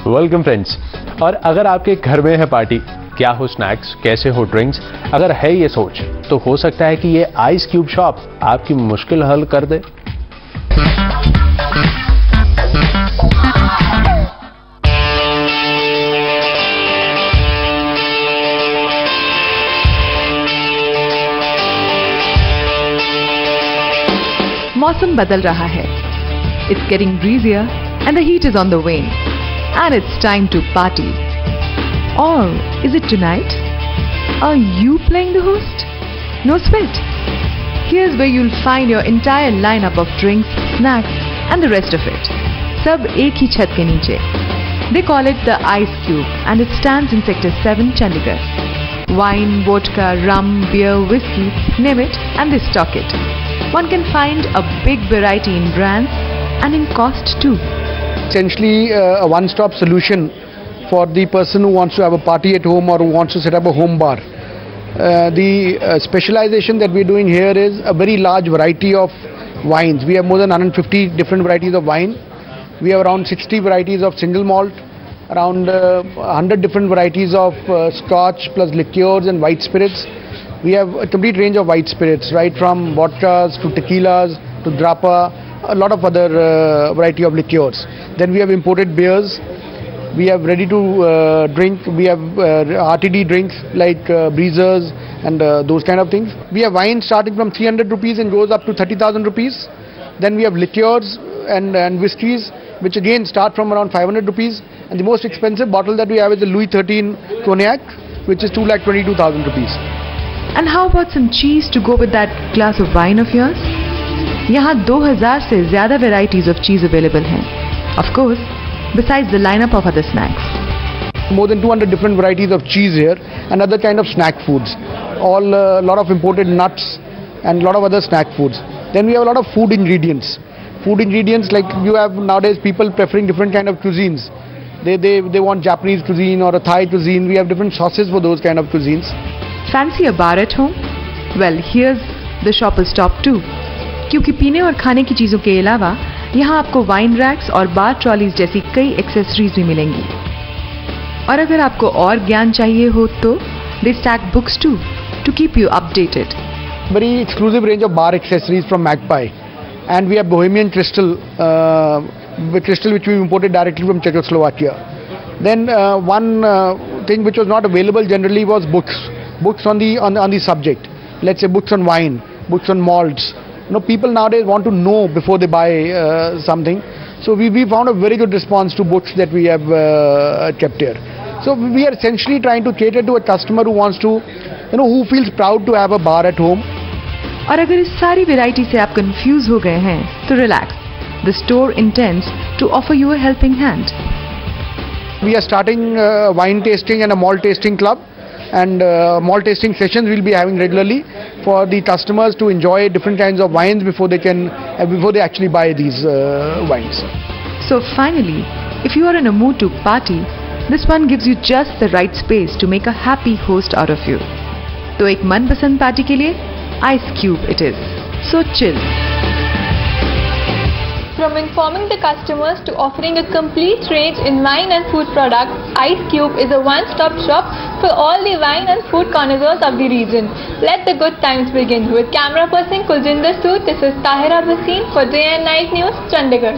Welcome friends. और अगर आपके घर में है पार्टी, क्या हो स्नैक्स, कैसे हो ड्रिंक्स, अगर है ये सोच तो हो सकता है कि ये आइस क्यूब शॉप आपकी मुश्किल हल कर दे। मौसम बदल रहा है। It's getting breezier and the heat is on the wane. And it's time to party. Or is it tonight? Are you playing the host? No sweat. Here's where you'll find your entire lineup of drinks, snacks and the rest of it. Sab ek hi chhat ke niche. They call it the Ice Cube and it stands in Sector 7, Chandigarh. Wine, vodka, rum, beer, whiskey, name it and they stock it. One can find a big variety in brands and in cost too. Essentially a one-stop solution for the person who wants to have a party at home or who wants to set up a home bar. The specialization that we're doing here is a very large variety of wines. We have more than 150 different varieties of wine. We have around 60 varieties of single malt, around 100 different varieties of scotch plus liqueurs and white spirits. We have a complete range of white spirits, right from vodkas to tequilas to grappa, a lot of other variety of liqueurs. Then we have imported beers. We have ready to drink. We have RTD drinks like breezers and those kind of things. We have wine starting from 300 rupees and goes up to 30,000 rupees. Then we have liqueurs and whiskies, which again start from around 500 rupees. And the most expensive bottle that we have is the Louis XIII Cognac, which is 2,22,000 rupees. And how about some cheese to go with that glass of wine of yours? यहाँ 2000 से ज़्यादा varieties of cheese available हैं. Of course, besides the lineup of other snacks. More than 200 different varieties of cheese here and other kind of snack foods. All a lot of imported nuts and a lot of other snack foods. Then we have a lot of food ingredients. Food ingredients like you have nowadays people preferring different kind of cuisines. They want Japanese cuisine or a Thai cuisine. We have different sauces for those kind of cuisines. Fancy a bar at home? Well, here's the shopper's top 2. क्योंकि पीने और खाने की चीज़ों के अलावा यहाँ आपको वाइन रैक्स और बार ट्रॉलीज जैसी कई एक्सेसरीज भी मिलेंगी। और अगर आपको और ज्ञान चाहिए हो तो they stack books too to keep you updated. Very exclusive range of bar accessories from Magpie, and we have Bohemian Crystal, crystal which we imported directly from Czechoslovakia. Then one thing which was not available generally was books on the subject. Let's say books on wine, books on malts. You know, people nowadays want to know before they buy something. So we found a very good response to books that we have kept here. So we are essentially trying to cater to a customer who wants to, who feels proud to have a bar at home. और अगर इस सारी variety से आप confuse हो गए हैं तो relax. The store intends to offer you a helping hand. We are starting wine tasting and a malt tasting club, and malt tasting sessions we'll be having regularly for the customers to enjoy different kinds of wines before they actually buy these wines. So finally, if you are in a mood to party, this one gives you just the right space to make a happy host out of you. तो एक मनपसंद party के लिए Ice Cube it is. So chill. From informing the customers to offering a complete range in wine and food products, Ice Cube is a one-stop shop for all the wine and food connoisseurs of the region. Let the good times begin. With camera person Kuljinder Sood, this is Tahira Basin for Day and Night News, Chandigarh.